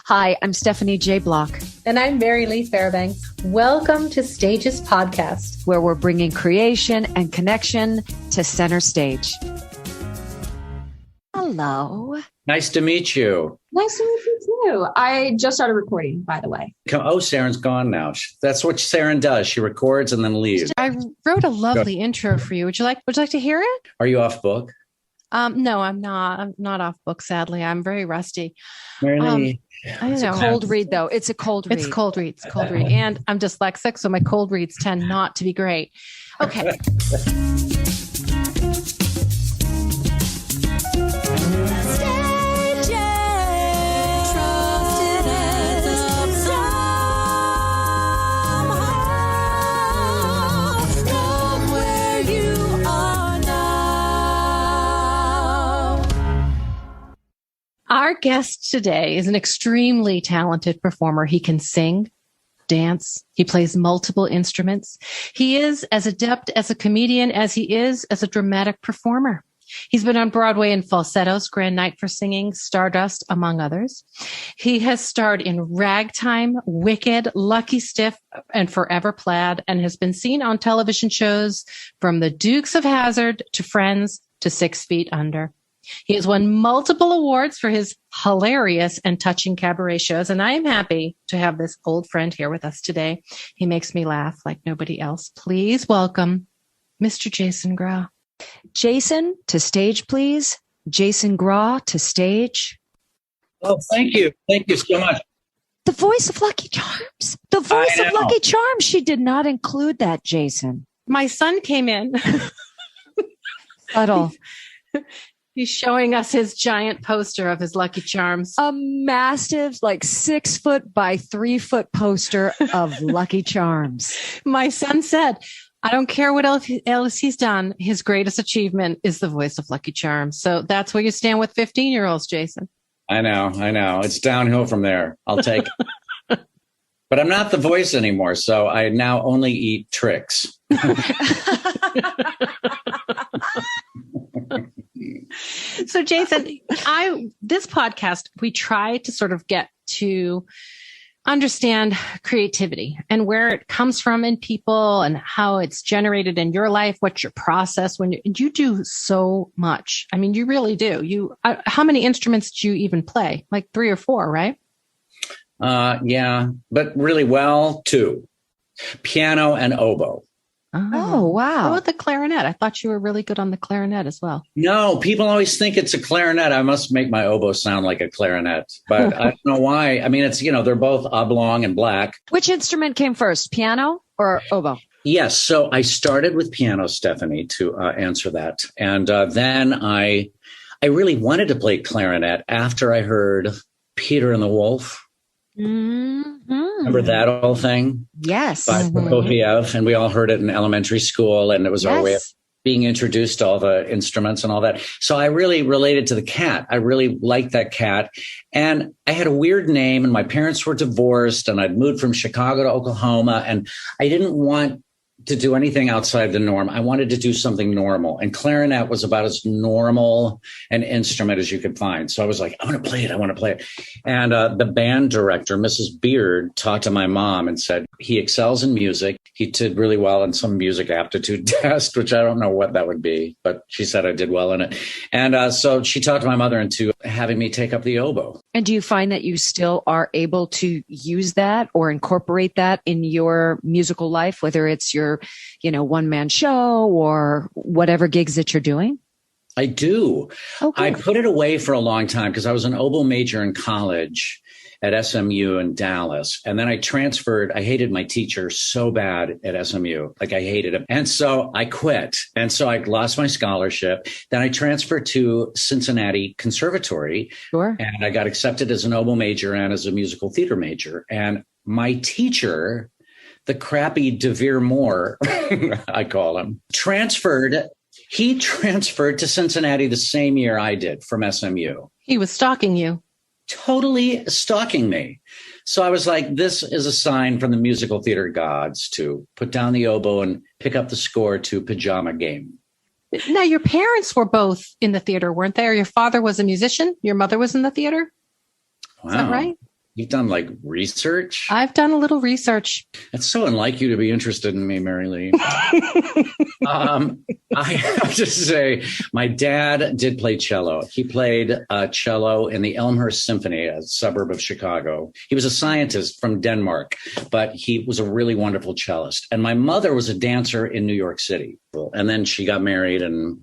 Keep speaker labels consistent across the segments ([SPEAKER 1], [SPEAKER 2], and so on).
[SPEAKER 1] Hi, I'm Stephanie J. Block.
[SPEAKER 2] And I'm Mary Lee Fairbanks. Welcome to Stages Podcast,
[SPEAKER 1] where we're bringing creation and connection to center stage. Hello.
[SPEAKER 3] Nice to meet you.
[SPEAKER 4] Nice to meet you too. I just started recording, by the way.
[SPEAKER 3] Oh, Saren's gone now. That's what Saren does. She records and then leaves.
[SPEAKER 5] I wrote a lovely intro for you. Would you like to hear it?
[SPEAKER 3] Are you off book?
[SPEAKER 5] No, I'm not. I'm not off book, sadly. I'm very rusty.
[SPEAKER 3] Really?
[SPEAKER 1] It's a cold read, though. It's a cold read.
[SPEAKER 5] It's cold read. It's cold read. And I'm dyslexic, so my cold reads tend not to be great. Okay. Our guest today is an extremely talented performer. He can sing, dance. He plays multiple instruments. He is as adept as a comedian as he is as a dramatic performer. He's been on Broadway in Falsettos, Grand Night for Singing, Stardust, among others. He has starred in Ragtime, Wicked, Lucky Stiff, and Forever Plaid, and has been seen on television shows from The Dukes of Hazzard to Friends to 6 Feet Under. He has won multiple awards for his hilarious and touching cabaret shows, and I am happy to have this old friend here with us today. He makes me laugh like nobody else. Please welcome Mr. Jason Graae.
[SPEAKER 1] Jason, to stage, please. Jason Graae, to stage.
[SPEAKER 3] Oh, thank you. Thank you so much.
[SPEAKER 1] The voice of Lucky Charms. The voice of Lucky Charms. She did not include that, Jason.
[SPEAKER 5] My son came in.
[SPEAKER 1] Subtle.
[SPEAKER 5] He's showing us his giant poster of his Lucky Charms.
[SPEAKER 1] A massive, 6 foot by 3 foot poster of Lucky Charms.
[SPEAKER 5] My son said, I don't care what else he's done. His greatest achievement is the voice of Lucky Charms. So that's where you stand with 15-year-olds, Jason.
[SPEAKER 3] I know. It's downhill from there. I'll take it. But I'm not the voice anymore, so I now only eat tricks.
[SPEAKER 5] So, Jason, this podcast, we try to sort of get to understand creativity and where it comes from in people and how it's generated in your life. What's your process when you do so much? I mean, you really do. How many instruments do you even play? Like 3 or 4, right?
[SPEAKER 3] Yeah, but really well, 2. Piano and oboe.
[SPEAKER 1] Oh, wow.
[SPEAKER 5] How about the clarinet? I thought you were really good on the clarinet as well.
[SPEAKER 3] No, people always think it's a clarinet. I must make my oboe sound like a clarinet, but I don't know why. I mean, it's, they're both oblong and black.
[SPEAKER 1] Which instrument came first, piano or oboe?
[SPEAKER 3] Yes. So I started with piano, Stephanie, to answer that. And then I really wanted to play clarinet after I heard Peter and the Wolf.
[SPEAKER 1] Mm-hmm.
[SPEAKER 3] Remember that whole thing?
[SPEAKER 1] Yes.
[SPEAKER 3] By Prokofiev, and we all heard it in elementary school, and it was our way of being introduced to all the instruments and all that. So I really related to the cat. I really liked that cat. And I had a weird name, and my parents were divorced, and I'd moved from Chicago to Oklahoma, and I didn't want to do anything outside the norm. I wanted to do something normal. And clarinet was about as normal an instrument as you could find. So I was like, I want to play it. And the band director, Mrs. Beard, talked to my mom and said, he excels in music. He did really well in some music aptitude test, which I don't know what that would be, but she said I did well in it. And so she talked to my mother into having me take up the oboe.
[SPEAKER 1] And do you find that you still are able to use that or incorporate that in your musical life, whether it's your, one-man show or whatever gigs that you're doing?
[SPEAKER 3] I do.
[SPEAKER 1] Okay.
[SPEAKER 3] I put it away for a long time because I was an oboe major in college at SMU in Dallas. And then I transferred. I hated my teacher so bad at SMU. I hated him. And so I quit. And so I lost my scholarship. Then I transferred to Cincinnati Conservatory.
[SPEAKER 1] Sure.
[SPEAKER 3] And I got accepted as an oboe major and as a musical theater major. And my teacher, the crappy DeVere Moore, I call him, he transferred to Cincinnati the same year I did from SMU.
[SPEAKER 5] He was stalking you.
[SPEAKER 3] Totally stalking me. So I was like, this is a sign from the musical theater gods to put down the oboe and pick up the score to Pajama Game.
[SPEAKER 5] Now, your parents were both in the theater, weren't they? Or your father was a musician? Your mother was in the theater?
[SPEAKER 3] Wow.
[SPEAKER 5] Is that right?
[SPEAKER 3] You've done like research?
[SPEAKER 5] I've done a little research.
[SPEAKER 3] It's so unlike you to be interested in me, Mary Lee. I have to say, my dad did play cello. He played cello in the Elmhurst Symphony, a suburb of Chicago. He was a scientist from Denmark, but he was a really wonderful cellist. And my mother was a dancer in New York City. And then she got married and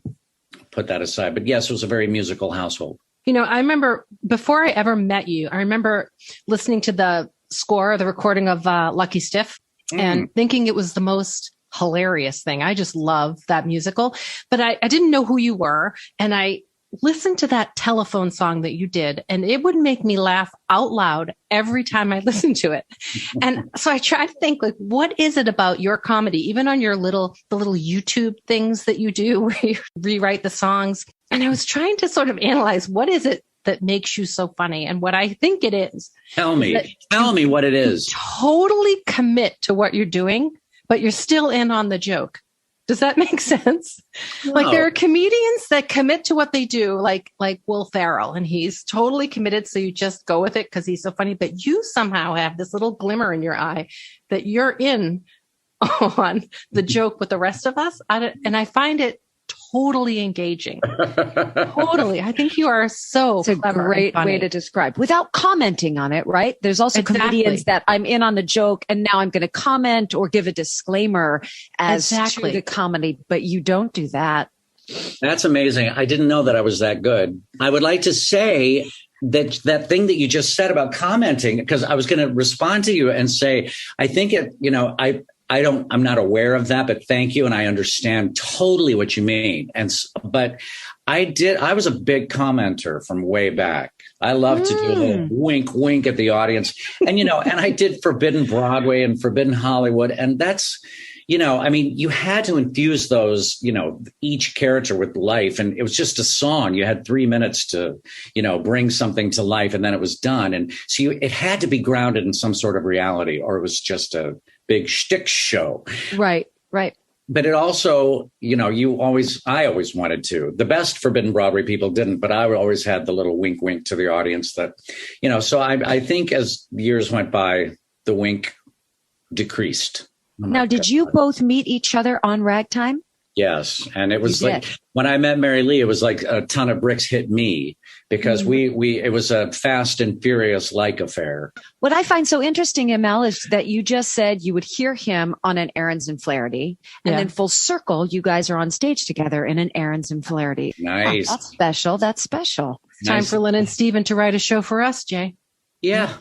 [SPEAKER 3] put that aside. But yes, it was a very musical household.
[SPEAKER 5] You know, I remember before I ever met you, I remember listening to the score, the recording of Lucky Stiff, and thinking it was the most hilarious thing. I just love that musical, but I didn't know who you were. And I listened to that telephone song that you did, and it would make me laugh out loud every time I listened to it. And so I tried to think, like, what is it about your comedy, even on your the little YouTube things that you do where you rewrite the songs? And I was trying to sort of analyze, what is it that makes you so funny? And what I think it is.
[SPEAKER 3] Tell me what it is.
[SPEAKER 5] Totally commit to what you're doing, but you're still in on the joke. Does that make sense? No. Like, there are comedians that commit to what they do, like Will Ferrell, and he's totally committed. So you just go with it because he's so funny, but you somehow have this little glimmer in your eye that you're in on the joke with the rest of us. And I find it totally engaging. Totally. I think you are so
[SPEAKER 1] It's a great way to describe without commenting on it, right? There's also comedians that I'm in on the joke and now I'm going to comment or give a disclaimer as to the comedy, but you don't do that.
[SPEAKER 3] That's amazing. I didn't know that I was that good. I would like to say that thing that you just said about commenting, because I was going to respond to you and say, I think I'm not aware of that, but thank you. And I understand totally what you mean. But I was a big commenter from way back. I love to do a little wink, wink at the audience. And, and I did Forbidden Broadway and Forbidden Hollywood. And that's, you had to infuse those, each character with life. And it was just a song. You had 3 minutes to, bring something to life, and then it was done. And so it had to be grounded in some sort of reality, or it was just a big shtick show.
[SPEAKER 1] Right, right.
[SPEAKER 3] But it also, I always wanted to. The best Forbidden Broadway people didn't, but I always had the little wink, wink to the audience that, so I think as years went by, the wink decreased.
[SPEAKER 1] Now, did you both meet each other on Ragtime?
[SPEAKER 3] Yes. And it was like, when I met Mary Lee, it was like a ton of bricks hit me, because it was a fast and furious like affair.
[SPEAKER 1] What I find so interesting, Emel, is that you just said you would hear him on an Aaron's and Flaherty, and then full circle, you guys are on stage together in an Aaron's and Flaherty.
[SPEAKER 3] Nice.
[SPEAKER 1] Oh, that's special. That's special.
[SPEAKER 5] It's time for Lynn and Steven to write a show for us, Jay.
[SPEAKER 3] Yeah.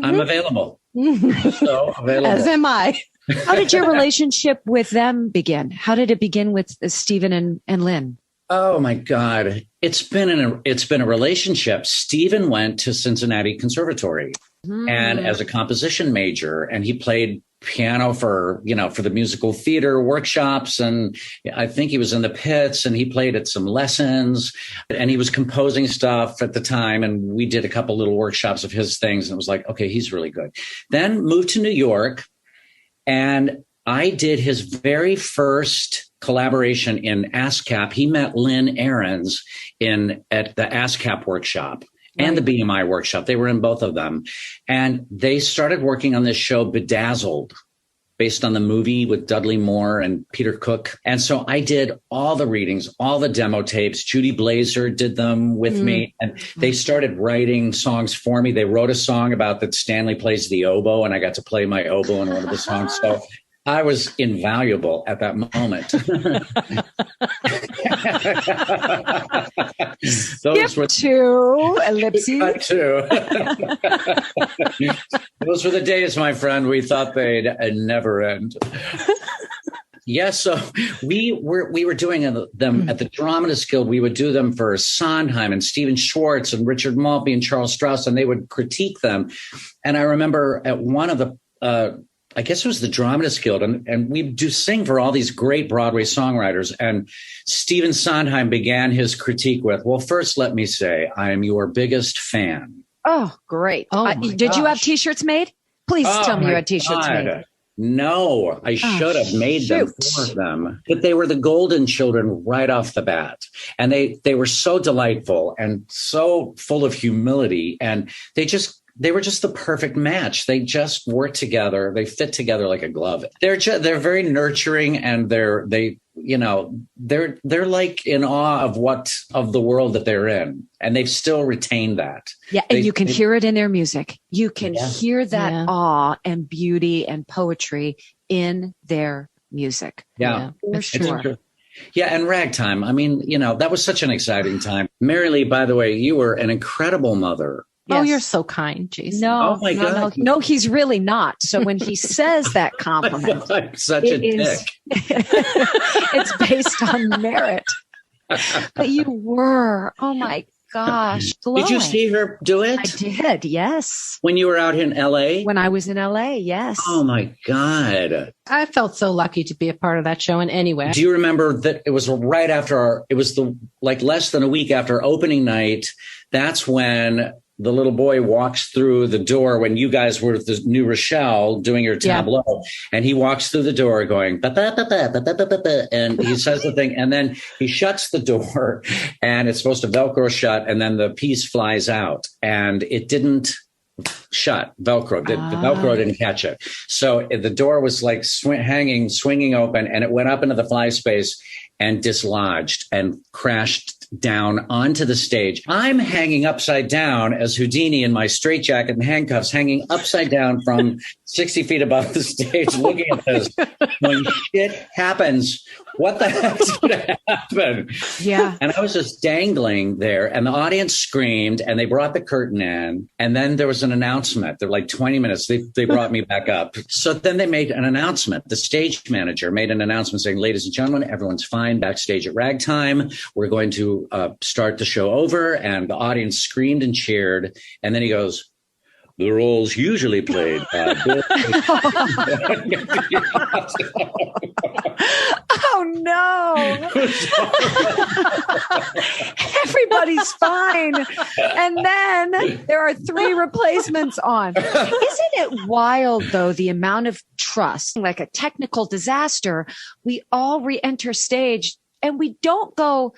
[SPEAKER 3] I'm available. So available.
[SPEAKER 5] As am I.
[SPEAKER 1] How did your relationship with them begin? How did it begin with Steven and Lynn?
[SPEAKER 3] Oh my God. It's been a relationship. Steven went to Cincinnati Conservatory and as a composition major, and he played piano for the musical theater workshops. And I think he was in the pits, and he played at some lessons, and he was composing stuff at the time. And we did a couple little workshops of his things. And it was like, okay, he's really good. Then moved to New York, and I did his very first collaboration in ASCAP. He met Lynn Ahrens at the ASCAP workshop and the BMI workshop. They were in both of them. And they started working on this show, Bedazzled, based on the movie with Dudley Moore and Peter Cook. And so I did all the readings, all the demo tapes. Judy Blazer did them with me. And they started writing songs for me. They wrote a song about that Stanley plays the oboe, and I got to play my oboe in one of the songs. So I was invaluable at that moment. Those were
[SPEAKER 1] two ellipses.
[SPEAKER 3] Those were the days, my friend. We thought they'd never end. Yes, so we were doing them at the Dramatist Guild. We would do them for Sondheim and Stephen Schwartz and Richard Maltby and Charles Strauss, and they would critique them. And I remember at one of the I guess it was the Dramatist Guild, and we do sing for all these great Broadway songwriters. And Stephen Sondheim began his critique with, well, first, let me say, I am your biggest fan.
[SPEAKER 1] Oh, great. Did you have T-shirts made? Please tell me you had T-shirts made.
[SPEAKER 3] No, I should have made them for them. But they were the golden children right off the bat. And they were so delightful and so full of humility. And they just they were just the perfect match. They just work together. They fit together like a glove. They're very nurturing, and they're like in awe of the world that they're in, and they've still retained that.
[SPEAKER 1] Yeah. And you can hear it in their music. You can hear that awe and beauty and poetry in their music.
[SPEAKER 3] Yeah.
[SPEAKER 1] For sure.
[SPEAKER 3] Yeah. And Ragtime. I mean, that was such an exciting time. Mary Lee, by the way, you were an incredible mother.
[SPEAKER 5] Yes. Oh, you're so kind, Jason.
[SPEAKER 3] No, oh my God.
[SPEAKER 1] No, he's really not. So when he says that compliment,
[SPEAKER 3] I'm such a dick.
[SPEAKER 1] It's based on merit. But you were, oh my gosh. Glowing.
[SPEAKER 3] Did you see her do it?
[SPEAKER 1] I did, yes.
[SPEAKER 3] When you were out in LA?
[SPEAKER 1] When I was in LA, yes.
[SPEAKER 3] Oh my God.
[SPEAKER 5] I felt so lucky to be a part of that show in any way.
[SPEAKER 3] Do you remember that it was right after less than a week after opening night? That's when the little boy walks through the door when you guys were at the New Rochelle doing your tableau, and he walks through the door going, ba, ba, ba, ba, ba, ba, ba, ba, and he says the thing, and then he shuts the door, and it's supposed to Velcro shut, and then the piece flies out, and it didn't shut. Velcro. The Velcro didn't catch it. So the door was like swinging open, and it went up into the fly space and dislodged and crashed down onto the stage. I'm hanging upside down as Houdini in my straitjacket and handcuffs, hanging upside down from 60 feet above the stage, looking at this. When shit happens, what the heck's going to happen?
[SPEAKER 1] Yeah.
[SPEAKER 3] And I was just dangling there, and the audience screamed, and they brought the curtain in, and then there was an announcement. They're like 20 minutes. They brought me back up. So then they made an announcement. The stage manager made an announcement saying, ladies and gentlemen, everyone's fine backstage at Ragtime. We're going to start the show over. And the audience screamed and cheered. And then he goes, the roles usually played by Bill.
[SPEAKER 1] Oh, no. Everybody's fine. And then there are 3 replacements on. Isn't it wild, though, the amount of trust, like a technical disaster, we all re-enter stage and we don't go,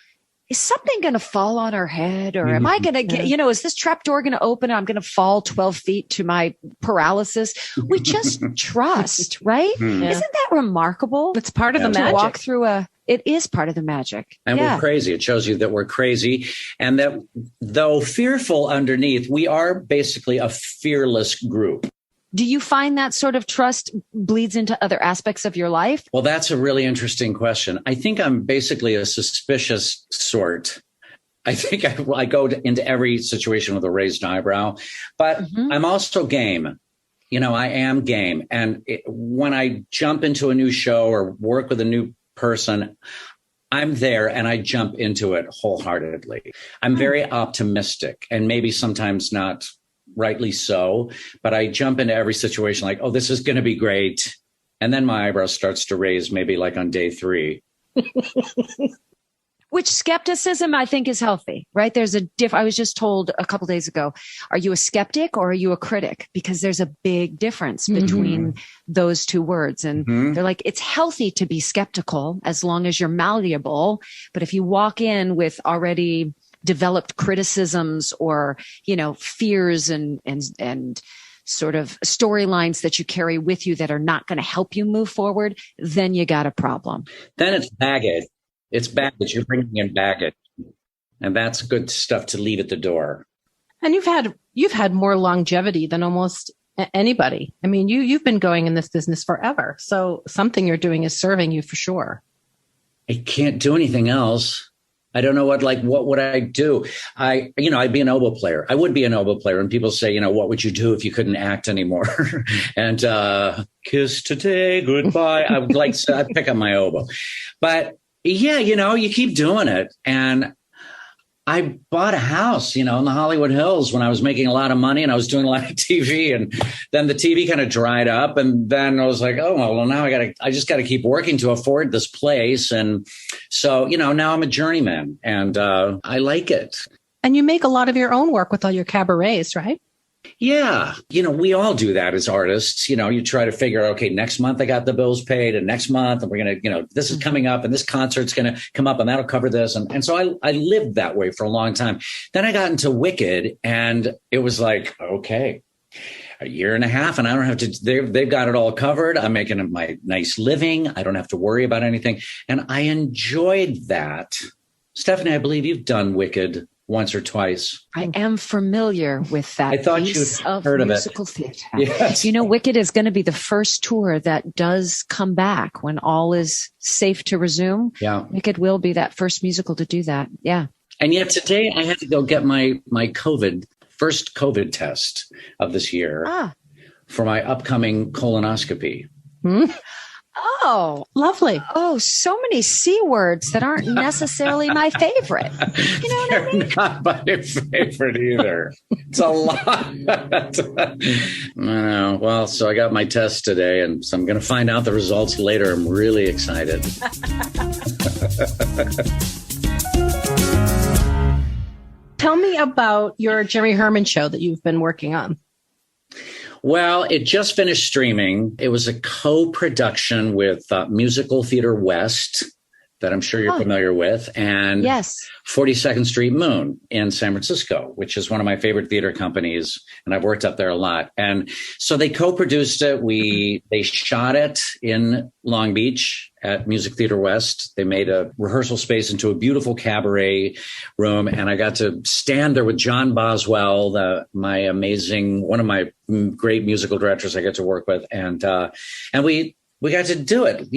[SPEAKER 1] is something going to fall on our head? Or am I going to get, is this trap door going to open and I'm going to fall 12 feet to my paralysis? We just trust, right? Yeah. Isn't that remarkable?
[SPEAKER 5] It's part of the magic.
[SPEAKER 1] To walk through it is part of the magic.
[SPEAKER 3] And we're crazy. It shows you that we're crazy. And that though fearful underneath, we are basically a fearless group.
[SPEAKER 1] Do you find that sort of trust bleeds into other aspects of your life?
[SPEAKER 3] Well, that's a really interesting question. I think I'm basically a suspicious sort. I think I go into every situation with a raised eyebrow, but I'm also game. I am game. And when I jump into a new show or work with a new person, I'm there and I jump into it wholeheartedly. I'm very optimistic, and maybe sometimes not rightly so, but I jump into every situation like, oh, this is going to be great. And then my eyebrow starts to raise maybe like on day 3.
[SPEAKER 1] Which skepticism I think is healthy, right? There's I was just told a couple days ago, are you a skeptic or are you a critic? Because there's a big difference between those 2 words. And they're like, it's healthy to be skeptical as long as you're malleable. But if you walk in with already developed criticisms or, fears and sort of storylines that you carry with you that are not going to help you move forward, then you got a problem.
[SPEAKER 3] Then it's baggage. It's baggage. You're bringing in baggage. And that's good stuff to leave at the door.
[SPEAKER 5] And you've had more longevity than almost anybody. I mean, you've been going in this business forever. So something you're doing is serving you for sure.
[SPEAKER 3] I can't do anything else. I don't know what would I do? I'd be an oboe player. I would be an oboe player. And people say, what would you do if you couldn't act anymore? And kiss today, goodbye. I'd pick up my oboe. But yeah, you keep doing it. And I bought a house, in the Hollywood Hills when I was making a lot of money and I was doing a lot of TV, and then the TV kind of dried up. And then I was like, oh, well, now I just got to keep working to afford this place. And so, now I'm a journeyman and I like it.
[SPEAKER 5] And you make a lot of your own work with all your cabarets, right?
[SPEAKER 3] Yeah. We all do that as artists. You try to figure, okay, next month I got the bills paid, and next month we're going to, this is coming up and this concert's going to come up and that'll cover this. And so I lived that way for a long time. Then I got into Wicked and it was like, okay, a year and a half, and I don't have to, they've got it all covered. I'm making my nice living. I don't have to worry about anything. And I enjoyed that. Stephanie, I believe you've done Wicked once or twice.
[SPEAKER 1] I am familiar with that.
[SPEAKER 3] I thought
[SPEAKER 1] piece
[SPEAKER 3] you'd
[SPEAKER 1] of
[SPEAKER 3] heard of
[SPEAKER 1] musical
[SPEAKER 3] it.
[SPEAKER 1] theater.
[SPEAKER 3] Yes.
[SPEAKER 1] Wicked is going to be the first tour that does come back when all is safe to resume.
[SPEAKER 3] Yeah.
[SPEAKER 1] Wicked will be that first musical to do that. Yeah.
[SPEAKER 3] And yet today I had to go get my first COVID test of this year for my upcoming colonoscopy.
[SPEAKER 1] Oh,
[SPEAKER 5] lovely.
[SPEAKER 1] Oh, so many C words that aren't necessarily my favorite. You know what I mean?
[SPEAKER 3] Not my favorite either. It's a lot. I know. Well, so I got my test today, and so I'm going to find out the results later. I'm really excited.
[SPEAKER 5] Tell me about your Jerry Herman show that you've been working on.
[SPEAKER 3] Well, it just finished streaming. It was a co-production with Musical Theater West, that I'm sure you're familiar with, and 42nd Street Moon in San Francisco, which is one of my favorite theater companies, and I've worked up there a lot. And so they co-produced it. They shot it in Long Beach at Music Theater West. They made a rehearsal space into a beautiful cabaret room, and I got to stand there with John Boswell, one of my great musical directors I get to work with, and we got to do it,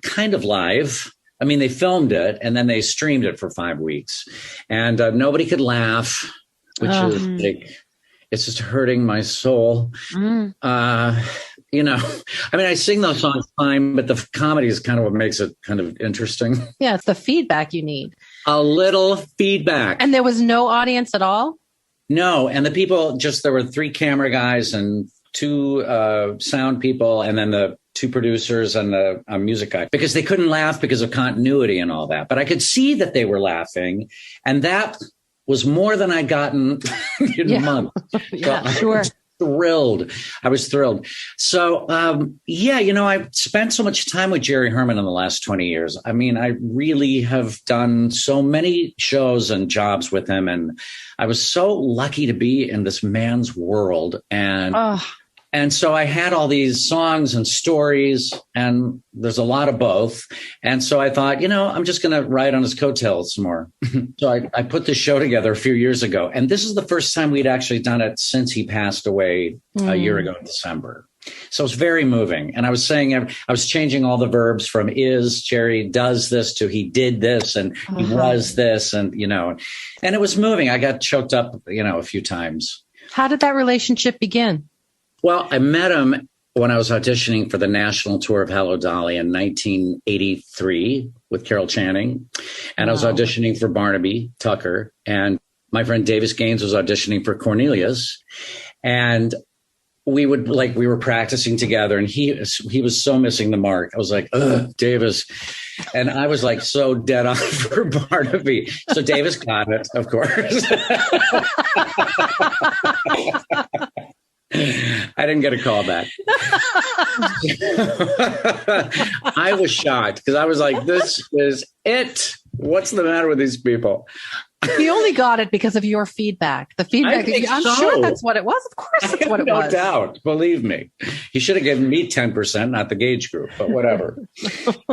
[SPEAKER 3] kind of live. I mean, they filmed it and then they streamed it for 5 weeks, and nobody could laugh, which is it's just hurting my soul. I mean, I sing those songs fine, but the comedy is kind of what makes it kind of interesting.
[SPEAKER 5] Yeah, it's the feedback you need.
[SPEAKER 3] A little feedback.
[SPEAKER 5] And there was no audience at all?
[SPEAKER 3] No. And the people, there were 3 camera guys and 2 sound people, and then the 2 producers and the music guy, because they couldn't laugh because of continuity and all that. But I could see that they were laughing, and that was more than I'd gotten in a month.
[SPEAKER 1] Yeah, sure.
[SPEAKER 3] I was thrilled. So, I've spent so much time with Jerry Herman in the last 20 years. I mean, I really have done so many shows and jobs with him. And I was so lucky to be in this man's world. And so I had all these songs and stories, and there's a lot of both. And so I thought, I'm just going to ride on his coattails some more. So I put this show together a few years ago. And this is the first time we'd actually done it since he passed away a year ago in December. So it's very moving. And I was changing all the verbs from Jerry does this to he did this and he was this, and it was moving. I got choked up, a few times.
[SPEAKER 5] How did that relationship begin?
[SPEAKER 3] Well, I met him when I was auditioning for the national tour of Hello Dolly in 1983 with Carol Channing. And I was auditioning for Barnaby Tucker. And my friend Davis Gaines was auditioning for Cornelius. And we were practicing together, and he was so missing the mark. I was like, ugh, Davis. And I was like so dead on for Barnaby. So Davis got it, of course. I didn't get a call back. I was shocked because I was like, this is it. What's the matter with these people?
[SPEAKER 5] He only got it because of your feedback. The feedback. I'm sure that's what it was. Of course, that's what it was.
[SPEAKER 3] No doubt. Believe me. He should have given me 10%, not the Gage Group, but whatever.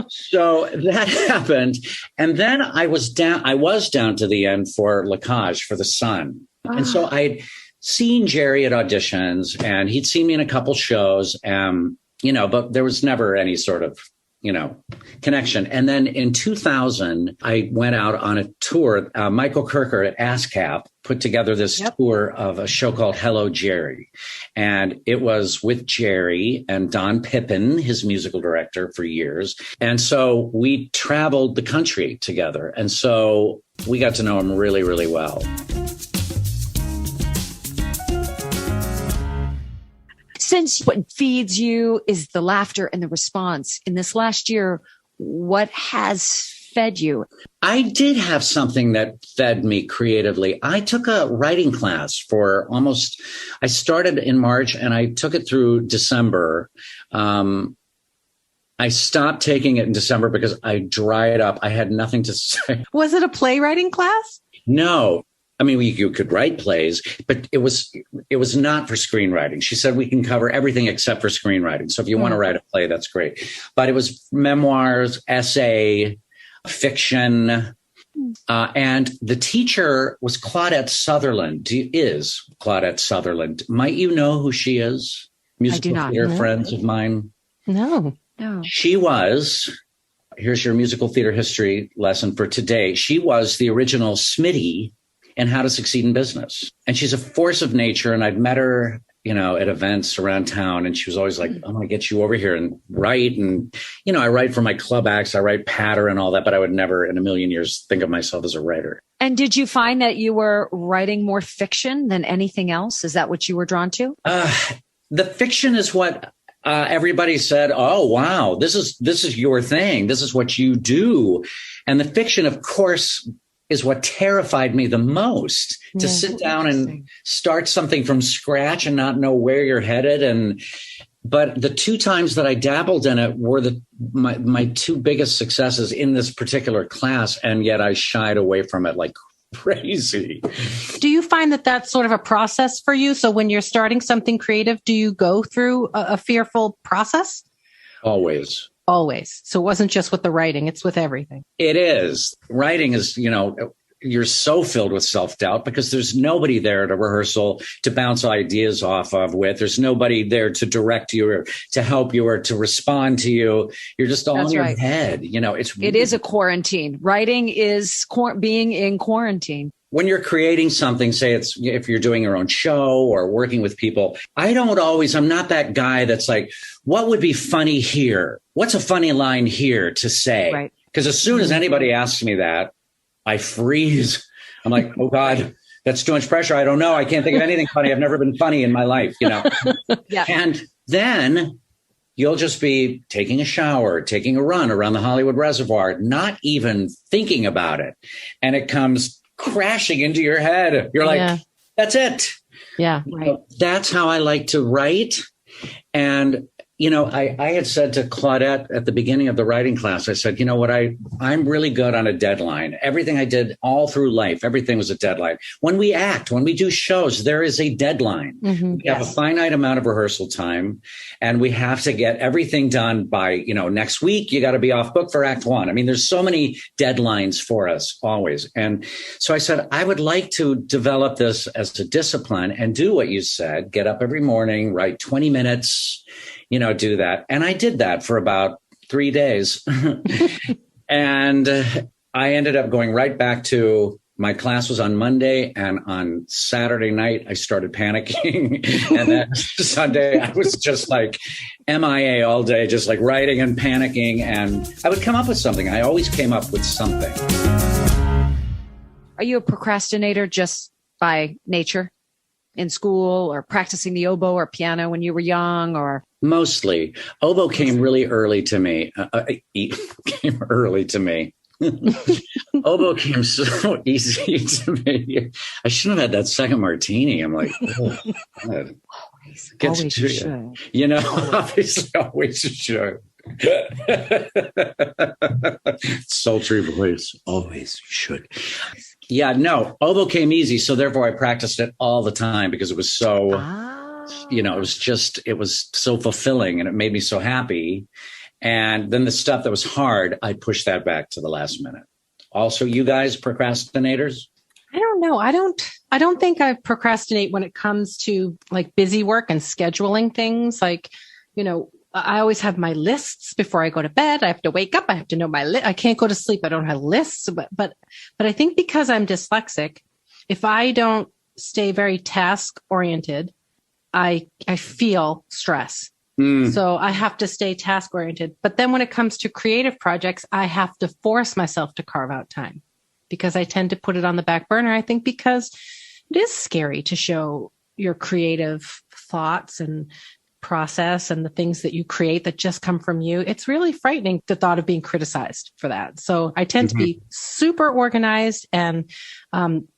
[SPEAKER 3] So that happened. And then I was down to the end for Lacage for The Sun. And so I'd seen Jerry at auditions, and he'd seen me in a couple shows, but there was never any sort of, connection. And then in 2000, I went out on a tour. Michael Kirker at ASCAP put together this tour of a show called Hello, Jerry. And it was with Jerry and Don Pippin, his musical director for years. And so we traveled the country together. And so we got to know him really, really well.
[SPEAKER 1] Since what feeds you is the laughter and the response, in this last year, what has fed you?
[SPEAKER 3] I did have something that fed me creatively. I took a writing class I started in March and I took it through December. I stopped taking it in December because I dried up. I had nothing to say.
[SPEAKER 5] Was it a playwriting class?
[SPEAKER 3] No. I mean, you could write plays, but it was not for screenwriting. She said, we can cover everything except for screenwriting. So if you want to write a play, that's great. But it was memoirs, essay, fiction. And the teacher was Claudette Sutherland. Is Claudette Sutherland. Might you know who she is? Musical theater friends of mine.
[SPEAKER 5] No.
[SPEAKER 3] She was, here's your musical theater history lesson for today. She was the original Smitty in How to Succeed in Business. And she's a force of nature. And I've met her, at events around town. And she was always like, I'm going to get you over here and write. And, I write for my club acts. I write patter and all that, but I would never in a million years think of myself as a writer.
[SPEAKER 1] And did you find that you were writing more fiction than anything else? Is that what you were drawn to?
[SPEAKER 3] The fiction is what everybody said, oh, wow, this is your thing. This is what you do. And the fiction, of course, is what terrified me the most, to sit down and start something from scratch and not know where you're headed. But the 2 times that I dabbled in it were my 2 biggest successes in this particular class. And yet I shied away from it like crazy.
[SPEAKER 5] Do you find that that's sort of a process for you? So when you're starting something creative, do you go through a fearful process?
[SPEAKER 3] Always.
[SPEAKER 5] So it wasn't just with the writing, it's with everything.
[SPEAKER 3] It is. Writing is, you're so filled with self-doubt because there's nobody there at a rehearsal to bounce ideas off of with. There's nobody there to direct you or to help you or to respond to you. You're just all in your head. It
[SPEAKER 1] is a quarantine. Writing is being in quarantine.
[SPEAKER 3] When you're creating something, say if you're doing your own show or working with people, I'm not that guy that's like, what would be funny here? What's a funny line here to say? Right. Because as soon as anybody asks me that, I freeze. I'm like, oh God, that's too much pressure. I don't know. I can't think of anything funny. I've never been funny in my life, Yeah. And then you'll just be taking a shower, taking a run around the Hollywood Reservoir, not even thinking about it. And it comes crashing into your head. You're like, that's it.
[SPEAKER 5] Yeah. Right.
[SPEAKER 3] That's how I like to write. And, I had said to Claudette at the beginning of the writing class, I said, what, I'm really good on a deadline. Everything I did all through life, everything was a deadline. When we act, when we do shows, there is a deadline. Mm-hmm. We have a finite amount of rehearsal time and we have to get everything done by, next week, you got to be off book for Act 1. I mean, there's so many deadlines for us always. And so I said, I would like to develop this as a discipline and do what you said, get up every morning, write 20 minutes, do that. And I did that for about 3 days. And I ended up going right back to my class was on Monday. And on Saturday night, I started panicking. And then Sunday, I was just like MIA all day, just like writing and panicking. And I would come up with something. I always came up with something.
[SPEAKER 1] Are you a procrastinator just by nature? In school or practicing the oboe or piano when you were young or?
[SPEAKER 3] Mostly. Oboe came really early to me. Oboe came so easy to me. I shouldn't have had that second martini. I'm like, oh, God.
[SPEAKER 1] Always you should.
[SPEAKER 3] Obviously always you should. Sultry voice. Always should. Yeah, no, oboe came easy. So therefore I practiced it all the time because it was so, it was so fulfilling and it made me so happy. And then the stuff that was hard, I pushed that back to the last minute. Also, you guys procrastinators?
[SPEAKER 5] I don't know. I don't think I procrastinate when it comes to like busy work and scheduling things. Like, I always have my lists before I go to bed. I have to wake up. I have to know my list. I can't go to sleep. I don't have lists. But I think because I'm dyslexic, if I don't stay very task oriented, I feel stress. So I have to stay task oriented. But then when it comes to creative projects, I have to force myself to carve out time because I tend to put it on the back burner. I think because it is scary to show your creative thoughts and process and the things that you create that just come from you. It's really frightening, the thought of being criticized for that. So I tend to be super organized and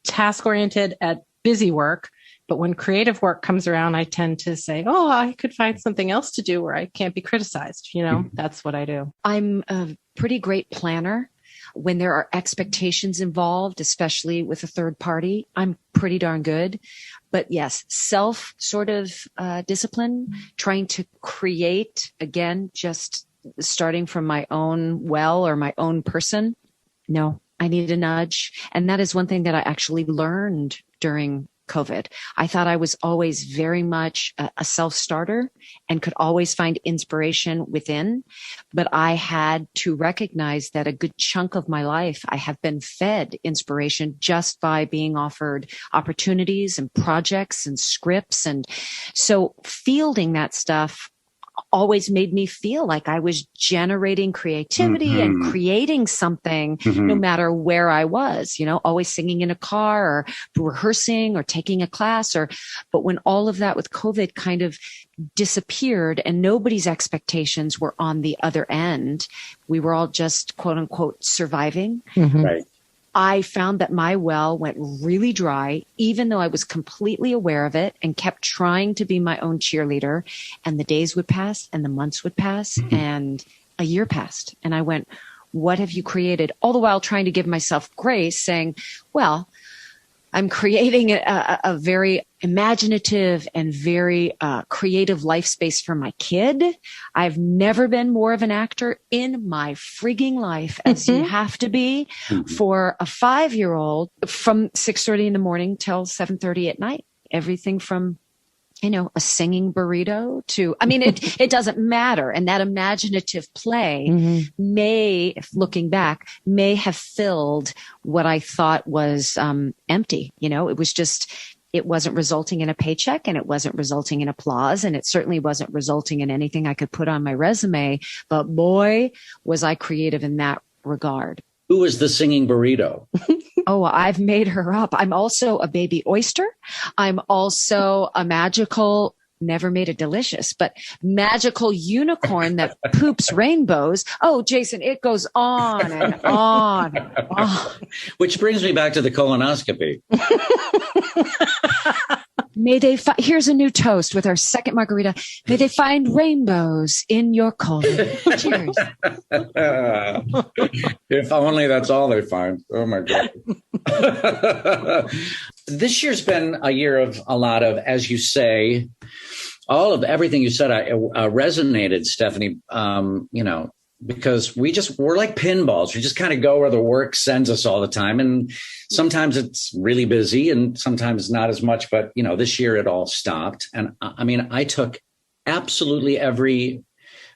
[SPEAKER 5] task oriented at busy work. But when creative work comes around, I tend to say, oh, I could find something else to do where I can't be criticized. That's what I do.
[SPEAKER 1] I'm a pretty great planner. When there are expectations involved, especially with a third party, I'm pretty darn good. But yes, self sort of discipline, trying to create, again, just starting from my own well or my own person. No, I need a nudge. And that is one thing that I actually learned during COVID. I thought I was always very much a self-starter and could always find inspiration within. But I had to recognize that a good chunk of my life, I have been fed inspiration just by being offered opportunities and projects and scripts. And so fielding that stuff always made me feel like I was generating creativity and creating something no matter where I was, always singing in a car or rehearsing or taking a class but when all of that with COVID kind of disappeared and nobody's expectations were on the other end, we were all just quote unquote surviving.
[SPEAKER 3] Right.
[SPEAKER 1] I found that my well went really dry, even though I was completely aware of it and kept trying to be my own cheerleader. And the days would pass and the months would pass and a year passed. And I went, what have you created? All the while trying to give myself grace, saying, well, I'm creating a very imaginative and very creative life space for my kid. I've never been more of an actor in my frigging life, as you have to be for a 5-year-old from 6:30 in the morning till 7:30 at night. Everything from a singing burrito to, it doesn't matter. And that imaginative play may, looking back, may have filled what I thought was empty. It was just, it wasn't resulting in a paycheck and it wasn't resulting in applause. And it certainly wasn't resulting in anything I could put on my resume. But boy, was I creative in that regard.
[SPEAKER 3] Who was the singing burrito?
[SPEAKER 1] Oh, I've made her up. I'm also a baby oyster. I'm also a magical, never made it delicious, but magical unicorn that poops rainbows. Oh, Jason, it goes on and on and on.
[SPEAKER 3] Which brings me back to the colonoscopy.
[SPEAKER 1] May they here's a new toast with our second margarita. May they find rainbows in your colon. Cheers.
[SPEAKER 3] If only that's all they find. Oh my God. This year's been a year of a lot of, as you say, all of everything you said resonated, Stephanie, because we're like pinballs. We just kind of go where the work sends us all the time. And sometimes it's really busy and sometimes not as much. But, this year it all stopped. And I took absolutely every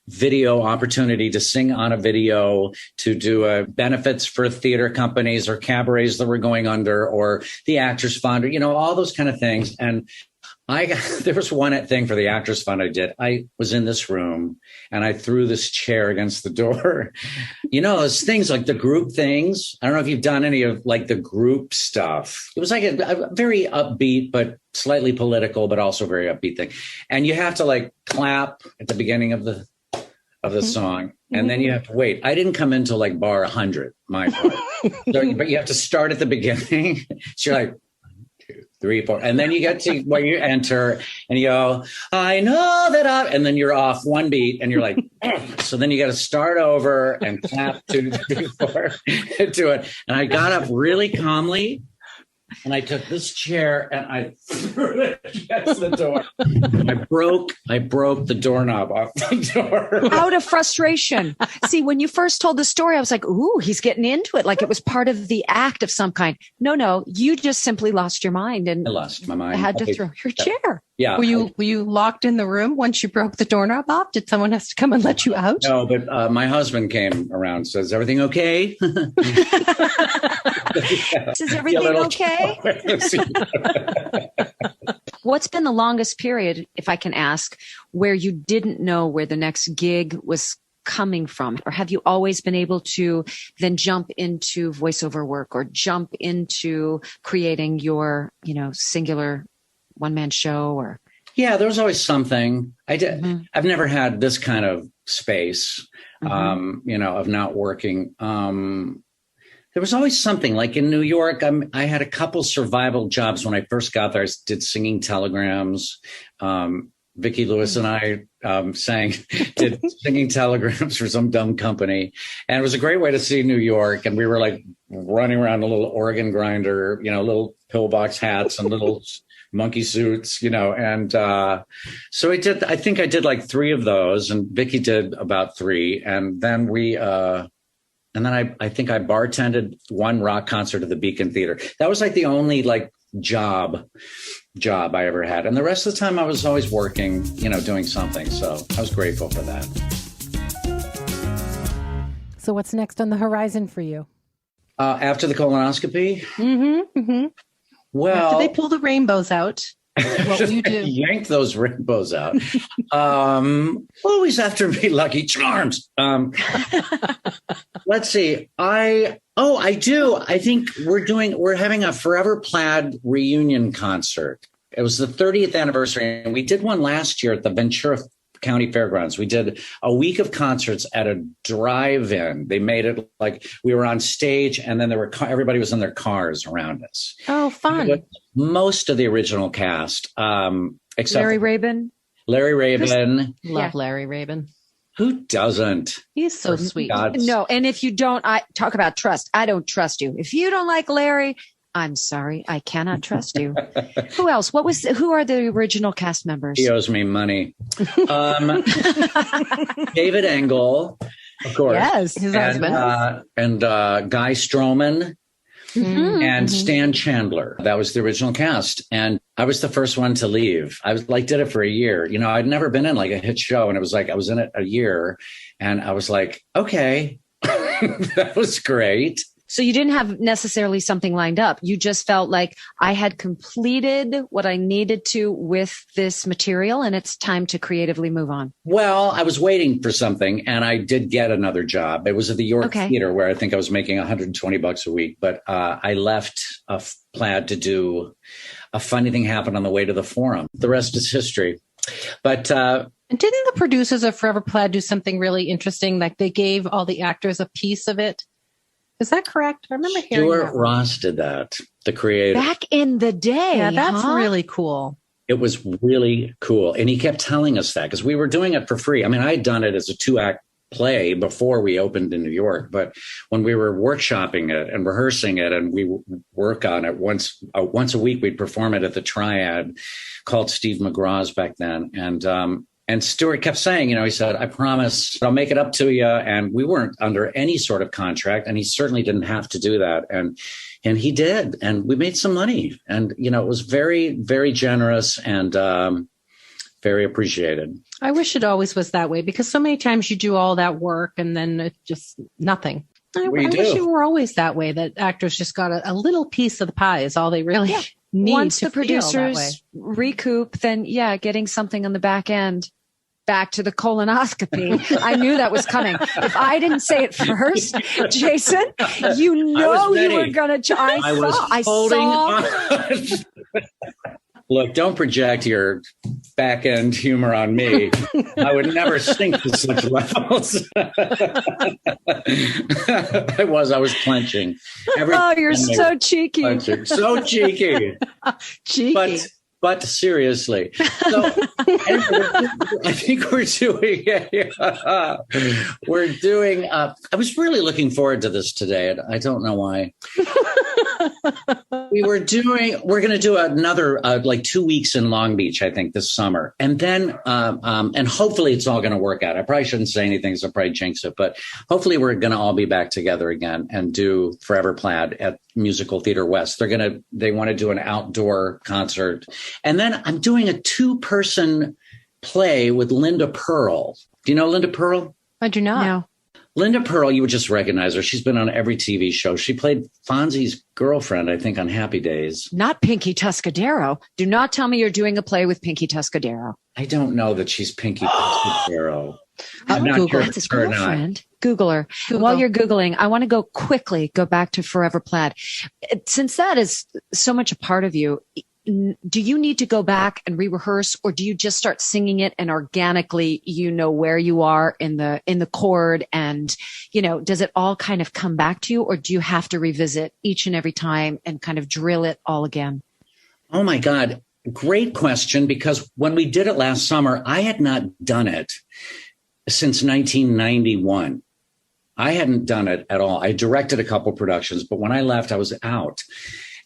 [SPEAKER 3] video opportunity to sing on a video, to do benefits for theater companies or cabarets that were going under, or the Actors Fund, or, all those kind of things. And there was one thing for the Actors Fund I did. I was in this room and I threw this chair against the door. Those things like the group things. I don't know if you've done any of like the group stuff. It was like a very upbeat, but slightly political, but also very upbeat thing. And you have to like clap at the beginning of the song. And then you have to wait. I didn't come into like bar 100, my part. But you have to start at the beginning. So you're like, 3, 4. And then you get to where you enter and you go, I know that and then you're off one beat and you're like, so then you got to start over and clap 2, 3, 4 to it. And I got up really calmly and I took this chair and I threw it against the door. I broke the doorknob off the door.
[SPEAKER 1] Out of frustration. See, when you first told the story, I was like, ooh, he's getting into it. Like it was part of the act of some kind. No, you just simply lost your mind. And
[SPEAKER 3] I lost my mind.
[SPEAKER 1] I had to throw your chair.
[SPEAKER 3] Yeah.
[SPEAKER 5] Were you locked in the room once you broke the doorknob off? Did someone have to come and let you out?
[SPEAKER 3] No, but my husband came around and says, everything okay?
[SPEAKER 1] Is everything okay? What's been the longest period, if I can ask, where you didn't know where the next gig was coming from? Or have you always been able to then jump into voiceover work or jump into creating your, singular one-man show? Or
[SPEAKER 3] yeah, there was always something. I've never had this kind of space, of not working. There was always something like in New York. I had a couple survival jobs when I first got there. I did singing telegrams. Vicki Lewis and I did singing telegrams for some dumb company. And it was a great way to see New York. And we were like running around a little organ grinder, little pillbox hats and little monkey suits, and so I think I did like 3 of those, and Vicki did about 3. And then I think I bartended 1 rock concert at the Beacon Theater. That was like the only like job I ever had. And the rest of the time I was always working, doing something. So I was grateful for that.
[SPEAKER 6] So what's next on the horizon for you?
[SPEAKER 3] After the colonoscopy?
[SPEAKER 5] Mm-hmm. Mm-hmm.
[SPEAKER 3] Well,
[SPEAKER 5] after they pull the rainbows out, what will you do?
[SPEAKER 3] Yank those rainbows out. Always after me, Lucky Charms. Let's see. I do. I think we're having a Forever Plaid reunion concert. It was the 30th anniversary, and we did one last year at the Ventura County Fairgrounds. We did a week of concerts at a drive-in. They made it like we were on stage, and then everybody was in their cars around us.
[SPEAKER 5] Oh, fun!
[SPEAKER 3] Most of the original cast, except
[SPEAKER 1] Larry Rabin.
[SPEAKER 5] Love Larry Rabin.
[SPEAKER 3] Who doesn't?
[SPEAKER 5] He's so sweet.
[SPEAKER 1] No, and if you don't, I talk about trust. I don't trust you. If you don't like Larry, I'm sorry, I cannot trust you. Who else? Who are the original cast members?
[SPEAKER 3] He owes me money. David Engel, of course.
[SPEAKER 5] Yes, his husband.
[SPEAKER 3] And Guy Stroman
[SPEAKER 5] Mm-hmm.
[SPEAKER 3] and Stan Chandler. That was the original cast. And I was the first one to leave. I did it for a year. I'd never been in like a hit show. And it was like, I was in it a year and I was like, okay, that was great.
[SPEAKER 1] So you didn't have necessarily something lined up. You just felt like I had completed what I needed to with this material and it's time to creatively move on.
[SPEAKER 3] Well, I was waiting for something and I did get another job. It was at the York Theater where I think I was making $120 a week. But I left Plaid to do a funny thing happen on the way to the Forum. The rest is history. But
[SPEAKER 5] and didn't the producers of Forever Plaid do something really interesting? Like they gave all the actors a piece of it. Is that correct? I remember hearing
[SPEAKER 3] Stuart Ross did that, the creator.
[SPEAKER 1] Back in the day.
[SPEAKER 5] Yeah, that's really cool.
[SPEAKER 3] It was really cool. And he kept telling us that because we were doing it for free. I mean, I had done it as a 2-act play before we opened in New York. But when we were workshopping it and rehearsing it and we work on it once a week, we'd perform it at the Triad called Steve McGraw's back then. And Stuart kept saying, he said, I promise I'll make it up to you. And we weren't under any sort of contract. And he certainly didn't have to do that. And he did. And we made some money. And, it was very, very generous and very appreciated.
[SPEAKER 5] I wish it always was that way because so many times you do all that work and then it's just nothing. I wish it were always that way, that actors just got a little piece of the pie is all they really need.
[SPEAKER 1] Once the producers recoup, then getting something on the back end. Back to the colonoscopy. I knew that was coming. If I didn't say it first, Jason, you were going to. I saw.
[SPEAKER 3] Look, don't project your back end humor on me. I would never sink to such levels. I was clenching.
[SPEAKER 1] You're so cheeky.
[SPEAKER 3] Clenching. So cheeky.
[SPEAKER 5] Cheeky.
[SPEAKER 3] But seriously, so I think we're doing. I was really looking forward to this today. I don't know why. We're going to do another like 2 weeks in Long Beach, I think, this summer, and then and hopefully it's all going to work out. I probably shouldn't say anything, so I'll probably jinx it, but hopefully we're going to all be back together again and do Forever Plaid at Musical Theater West. They want to do an outdoor concert. And then I'm doing a 2-person play with Linda Pearl. Do you know Linda Pearl?
[SPEAKER 5] I do not.
[SPEAKER 1] No.
[SPEAKER 3] Linda Pearl, you would just recognize her. She's been on every TV show. She played Fonzie's girlfriend, I think, on Happy Days.
[SPEAKER 1] Not Pinky Tuscadero. Do not tell me you're doing a play with Pinky Tuscadero.
[SPEAKER 3] I don't know that she's Pinky Tuscadero. I'm not
[SPEAKER 1] Google.
[SPEAKER 3] sure
[SPEAKER 1] That's his girlfriend. Google her. While you're Googling, I want to go back to Forever Plaid. Since that is so much a part of you, do you need to go back and re-rehearse, or do you just start singing it and organically where you are in the chord, and does it all kind of come back to you, or do you have to revisit each and every time and kind of drill it all again?
[SPEAKER 3] Oh my God. Great question, because when we did it last summer, I had not done it since 1991. I hadn't done it at all. I directed a couple productions, but when I left, I was out.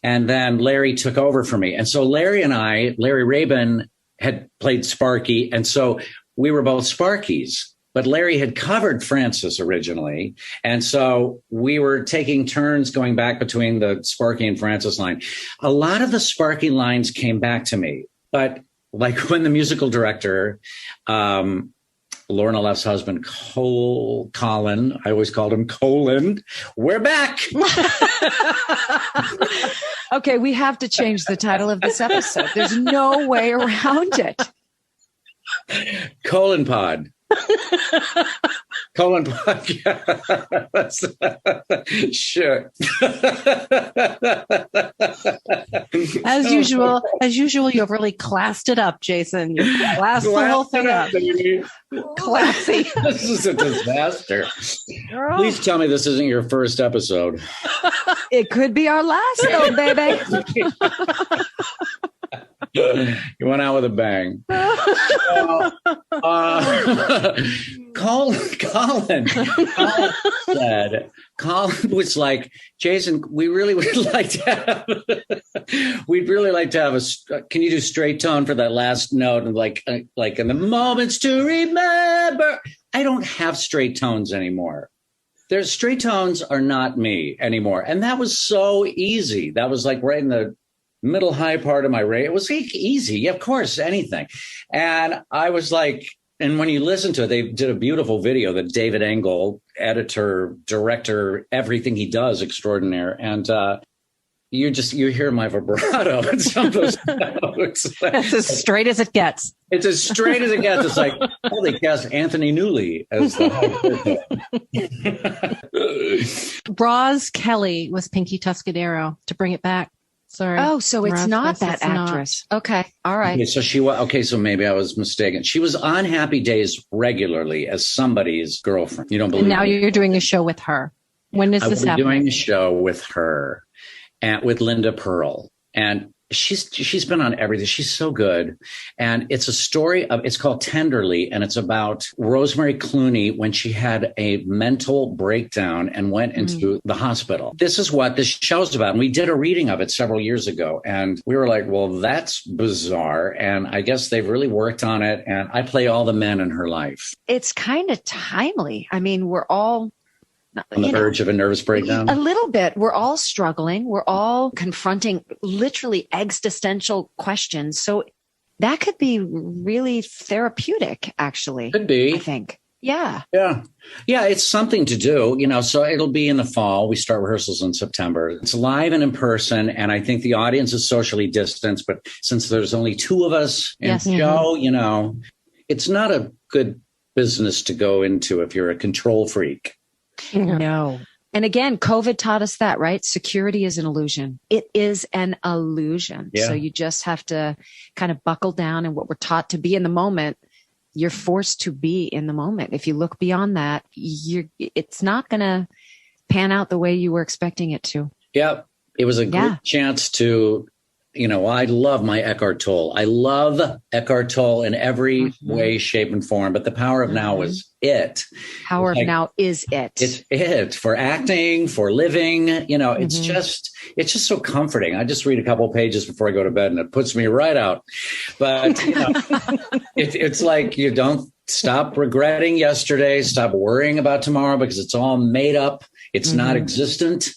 [SPEAKER 3] And then Larry took over for me. And so Larry Rabin had played Sparky. And so we were both Sparkies. But Larry had covered Francis originally. And so we were taking turns going back between the Sparky and Francis line. A lot of the Sparky lines came back to me. But like when the musical director, Lorna Luft's husband, Colin, I always called him Colin, we're back.
[SPEAKER 1] Okay, we have to change the title of this episode. There's no way around it.
[SPEAKER 3] Colon Pod. Colon podcast. Sure.
[SPEAKER 5] As usual, you've really classed it up, Jason. You classed the whole thing up. Classy.
[SPEAKER 3] This is a disaster. Girl. Please tell me this isn't your first episode.
[SPEAKER 1] It could be our last, though, baby.
[SPEAKER 3] You went out with a bang. Colin was like, Jason, we'd really like to have can you do straight tone for that last note? And like in the moments to remember. I don't have straight tones anymore. There's straight tones are not me anymore. And that was so easy. That was like right in the middle high part of my rate. It was easy. Yeah, of course, anything. And I was like, and when you listen to it, they did a beautiful video that David Engel, editor, director, everything he does, extraordinaire. And you hear my vibrato in some of those notes.
[SPEAKER 5] It's as straight as it gets.
[SPEAKER 3] It's as straight as it gets. It's like, oh, they cast Anthony Newley as the
[SPEAKER 5] Roz Kelly was Pinky Tuscadero, to bring it back. Sorry.
[SPEAKER 1] Oh, so it's not that actress. Not. Okay. All right.
[SPEAKER 3] Okay, so maybe I was mistaken. She was on Happy Days regularly as somebody's girlfriend. You don't believe
[SPEAKER 5] me? And now
[SPEAKER 3] you're
[SPEAKER 5] doing a show with her. When is this happening?
[SPEAKER 3] Doing a show with her and with Linda Pearl. And she's been on everything. She's so good. And it's a story it's called Tenderly. And it's about Rosemary Clooney when she had a mental breakdown and went into the hospital. This is what this show's about. And we did a reading of it several years ago. And we were like, well, that's bizarre. And I guess they've really worked on it. And I play all the men in her life.
[SPEAKER 1] It's kind of timely. I mean, we're all
[SPEAKER 3] on the verge of a nervous breakdown?
[SPEAKER 1] A little bit. We're all struggling. We're all confronting literally existential questions. So that could be really therapeutic, actually.
[SPEAKER 3] Could be.
[SPEAKER 1] I think. Yeah.
[SPEAKER 3] Yeah. Yeah. It's something to do, so it'll be in the fall. We start rehearsals in September. It's live and in person. And I think the audience is socially distanced. But since there's only two of us in the show, it's not a good business to go into if you're a control freak.
[SPEAKER 1] No. And again, COVID taught us that, right? Security is an illusion. It is an illusion. Yeah. So you just have to kind of buckle down, and what we're taught to be in the moment, you're forced to be in the moment. If you look beyond that, it's not going to pan out the way you were expecting it to.
[SPEAKER 3] Yeah. It was a great chance to, I love my Eckhart Tolle. I love Eckhart Tolle in every way, shape, and form. But the power of now is it.
[SPEAKER 1] Power of now is it.
[SPEAKER 3] It's it for acting, for living. It's just so comforting. I just read a couple of pages before I go to bed, and it puts me right out. But it's like you don't stop regretting yesterday, stop worrying about tomorrow, because it's all made up. It's not existent.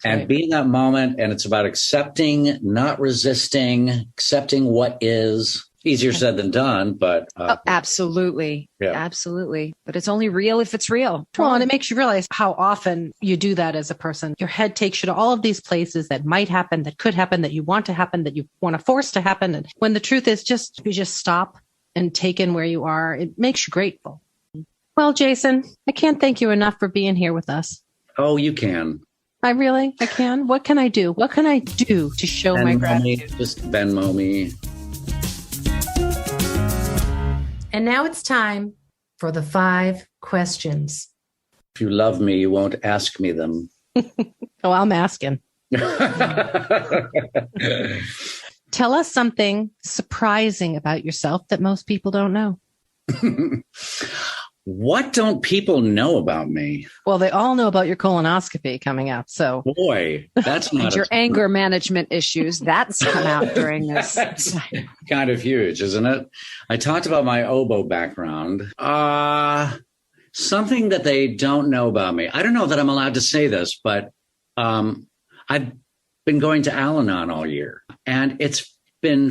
[SPEAKER 3] And being that moment, and it's about accepting, not resisting, accepting what is. Easier said than done, but
[SPEAKER 1] absolutely. Yeah. Absolutely. But it's only real if it's real.
[SPEAKER 5] Well, and it makes you realize how often you do that as a person. Your head takes you to all of these places that might happen, that could happen, that you want to happen, that you want to force to happen. And when the truth is you just stop and take in where you are, it makes you grateful. Well, Jason, I can't thank you enough for being here with us.
[SPEAKER 3] Oh, you can.
[SPEAKER 5] I can. What can I do? What can I do to show my gratitude?
[SPEAKER 3] Just Venmo me.
[SPEAKER 2] And now it's time for the 5 questions.
[SPEAKER 3] If you love me, you won't ask me them.
[SPEAKER 5] Oh, I'm asking. Tell us something surprising about yourself that most people don't know.
[SPEAKER 3] What don't people know about me?
[SPEAKER 5] Well, they all know about your colonoscopy coming up. So,
[SPEAKER 3] boy, that's not
[SPEAKER 1] and your anger management issues. That's come out during this.
[SPEAKER 3] That's kind of huge, isn't it? I talked about my oboe background. Something that they don't know about me. I don't know that I'm allowed to say this, but I've been going to Al-Anon all year, and it's been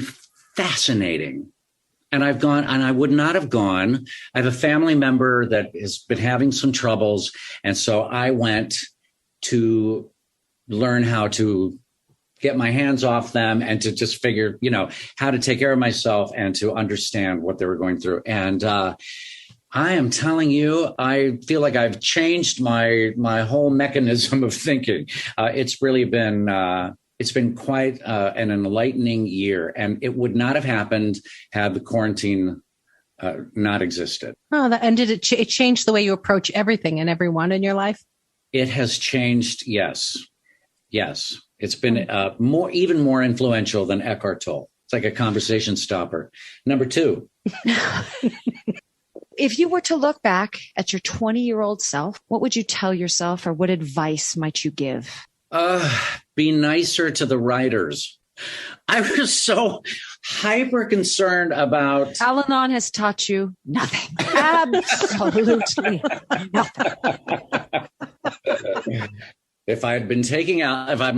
[SPEAKER 3] fascinating. And I've gone, and I would not have gone. I have a family member that has been having some troubles. And so I went to learn how to get my hands off them and to just figure, how to take care of myself and to understand what they were going through. And I am telling you, I feel like I've changed my whole mechanism of thinking. It's really been it's been quite an enlightening year, and it would not have happened had the quarantine not existed.
[SPEAKER 5] Oh, and did it change the way you approach everything and everyone in your life?
[SPEAKER 3] It has changed. Yes. It's been even more influential than Eckhart Tolle. It's like a conversation stopper. Number 2.
[SPEAKER 1] If you were to look back at your 20-year-old self, what would you tell yourself, or what advice might you give?
[SPEAKER 3] Be nicer to the writers. I was so hyper concerned about.
[SPEAKER 1] Al-Anon has taught you nothing. Absolutely nothing.
[SPEAKER 3] If I've been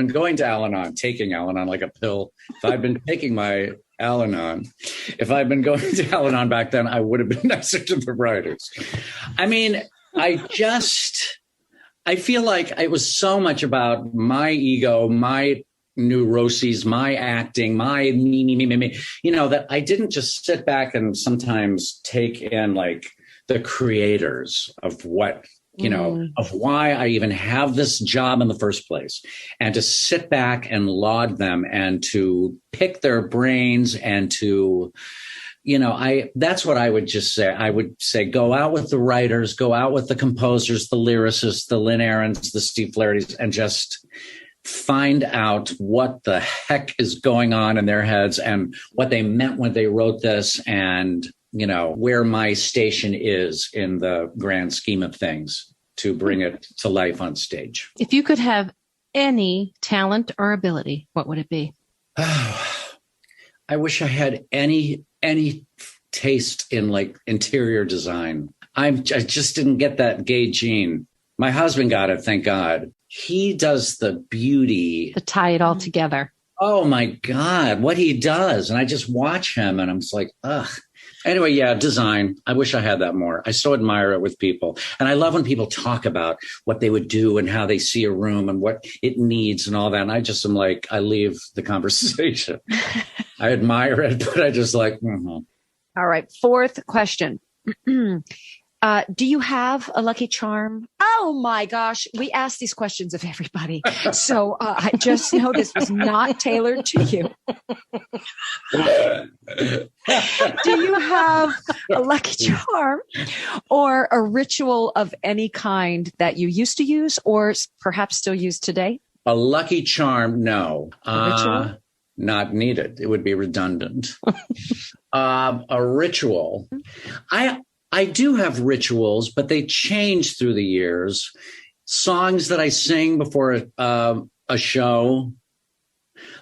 [SPEAKER 3] going to Al-Anon, taking Al-Anon like a pill, if I'd been taking my Al-Anon, if I'd been going to Al-Anon back then, I would have been nicer to the writers. I mean, I feel like it was so much about my ego, my neuroses, my acting, my me, that I didn't just sit back and sometimes take in like the creators of what, of why I even have this job in the first place, and to sit back and laud them and to pick their brains and to, that's what I would just say. I would say, go out with the writers, go out with the composers, the lyricists, the Lynn Aarons, the Steve Flaherty's, and just find out what the heck is going on in their heads and what they meant when they wrote this, and, where my station is in the grand scheme of things to bring it to life on stage.
[SPEAKER 5] If you could have any talent or ability, what would it be?
[SPEAKER 3] I wish I had any taste in like interior design. I just didn't get that gay gene. My husband got it, thank God. He does the beauty.
[SPEAKER 5] To tie it all together.
[SPEAKER 3] Oh my God, what he does. And I just watch him and I'm just like, ugh. Anyway, yeah, design. I wish I had that more. I so admire it with people. And I love when people talk about what they would do and how they see a room and what it needs and all that. And I just am like, I leave the conversation. I admire it, but I just like, mm-hmm.
[SPEAKER 1] All right. 4th question. Do you have a lucky charm? Oh my gosh. We ask these questions of everybody. So I just know this was not tailored to you. Do you have a lucky charm or a ritual of any kind that you used to use or perhaps still use today?
[SPEAKER 3] A lucky charm? No.
[SPEAKER 1] A ritual?
[SPEAKER 3] Not needed. It would be redundant. A ritual. I do have rituals, but they change through the years. Songs that I sing before a show.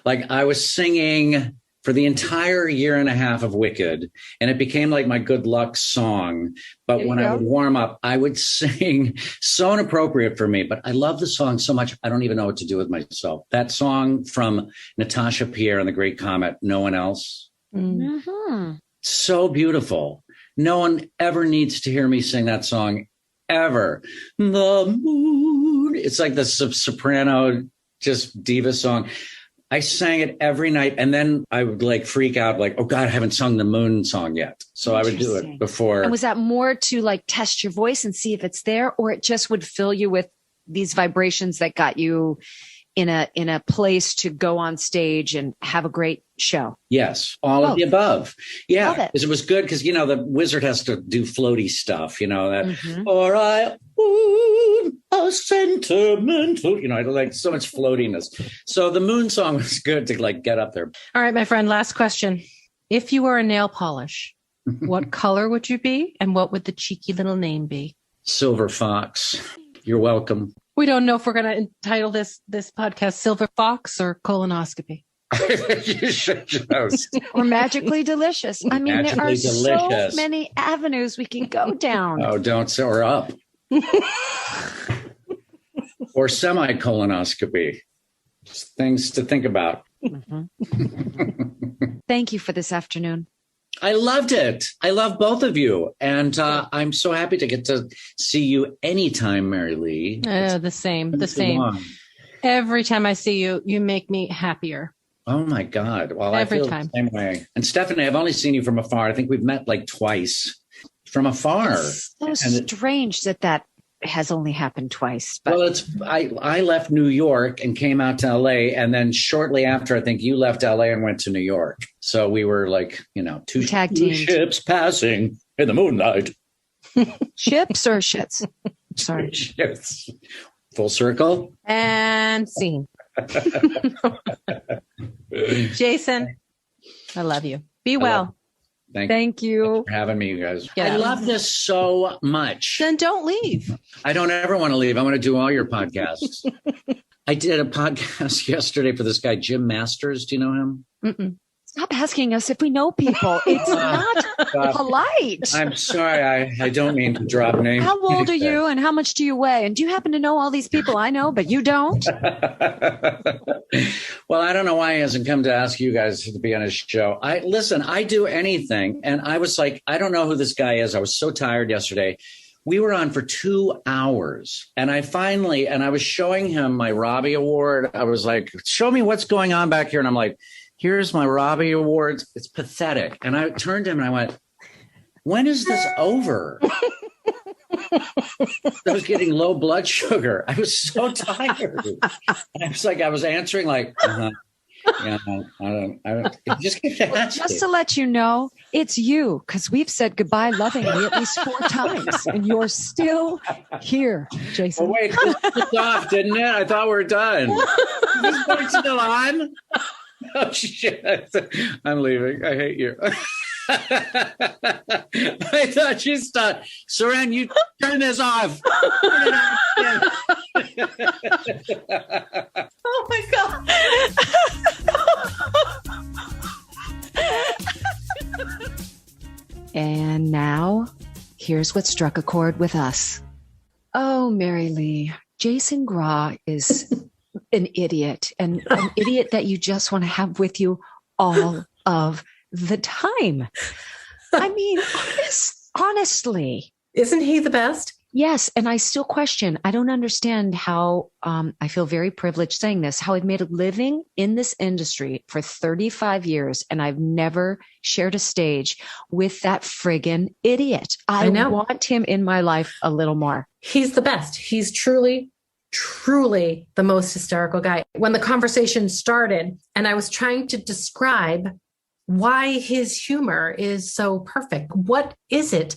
[SPEAKER 3] Like I was singing for the entire year and a half of Wicked, and it became like my good luck song. But when I would warm up, I would sing, so inappropriate for me, but I love the song so much, I don't even know what to do with myself. That song from Natasha Pierre and the Great Comet, No One Else. Mm-hmm. So beautiful. No one ever needs to hear me sing that song ever. The moon. It's like the soprano, just diva song. I sang it every night, and then I would like freak out, like, oh God, I haven't sung the moon song yet. So I would do it before.
[SPEAKER 1] And was that more to like test your voice and see if it's there, or it just would fill you with these vibrations that got you in a place to go on stage and have a great show?
[SPEAKER 3] Yes, all of the above. Yeah, because it was good because, the wizard has to do floaty stuff, that, or I, so sentimental. I like so much floatiness. So the moon song was good to like get up there.
[SPEAKER 5] All right, my friend, last question. If you were a nail polish, what color would you be? And what would the cheeky little name be?
[SPEAKER 3] Silver Fox. You're welcome.
[SPEAKER 5] We don't know if we're going to entitle this podcast Silver Fox or Colonoscopy.
[SPEAKER 3] You should just.
[SPEAKER 1] Or Magically Delicious. I mean, there are so many avenues we can go down.
[SPEAKER 3] Oh, don't. Or up. Or semi-colonoscopy. Just things to think about.
[SPEAKER 1] Mm-hmm. Thank you for this afternoon.
[SPEAKER 3] I loved it. I love both of you. And I'm so happy to get to see you anytime, Mary Lee.
[SPEAKER 5] The same. Every time I see you, you make me happier.
[SPEAKER 3] Oh, my God. Well,
[SPEAKER 5] every
[SPEAKER 3] I feel
[SPEAKER 5] time.
[SPEAKER 3] the same way. And Stephanie, I've only seen you from afar. I think we've met like twice from afar.
[SPEAKER 1] It's so strange that has only happened twice. But.
[SPEAKER 3] Well, I left New York and came out to LA. And then shortly after, I think you left LA and went to New York. So we were like, two ships passing in the moonlight.
[SPEAKER 5] Ships or shits? Sorry.
[SPEAKER 3] Ships. Full circle.
[SPEAKER 5] And scene. Jason, I love you. Be well.
[SPEAKER 1] Thank you
[SPEAKER 3] for having me, you guys.
[SPEAKER 5] Yeah.
[SPEAKER 3] I love this so much.
[SPEAKER 5] Then don't leave.
[SPEAKER 3] I don't ever want to leave. I want to do all your podcasts. I did a podcast yesterday for this guy, Jim Masters. Do you know him?
[SPEAKER 5] Mm-mm.
[SPEAKER 1] Stop asking us if we know people. It's not polite.
[SPEAKER 3] I'm sorry. I don't mean to drop names.
[SPEAKER 1] How old are you and how much do you weigh? And do you happen to know all these people I know, but you don't?
[SPEAKER 3] Well, I don't know why he hasn't come to ask you guys to be on his show. I do anything. And I was like, I don't know who this guy is. I was so tired yesterday. We were on for 2 hours and I was showing him my Robbie Award. I was like, show me what's going on back here. And I'm like, here's my Robbie Awards. It's pathetic. And I turned to him and I went, when is this over? I was getting low blood sugar. I was so tired. And I was answering like, yeah, I don't. Just
[SPEAKER 1] to let you know, it's you, because we've said goodbye lovingly at least 4 times, and you're still here, Jason.
[SPEAKER 3] Oh, wait, this kicked off, didn't it? I thought we were done. Is this part still on? Oh, shit. I'm leaving. I hate you. I thought you stopped. Saran, you turn this off.
[SPEAKER 5] Oh, my God.
[SPEAKER 1] And now, here's what struck a chord with us. Oh, Mary Lee, Jason Graae is an idiot, and an idiot that you just want to have with you all of the time. I mean, honestly.
[SPEAKER 2] Isn't he the best?
[SPEAKER 1] Yes. And I still question, I don't understand how, I feel very privileged saying this, how I've made a living in this industry for 35 years and I've never shared a stage with that friggin' idiot. I want him in my life a little more.
[SPEAKER 2] He's the best. He's truly the most hysterical guy. When the conversation started and I was trying to describe why his humor is so perfect, what is it?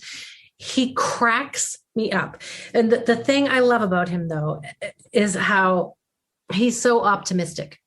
[SPEAKER 2] He cracks me up. And the thing I love about him, though, is how he's so optimistic.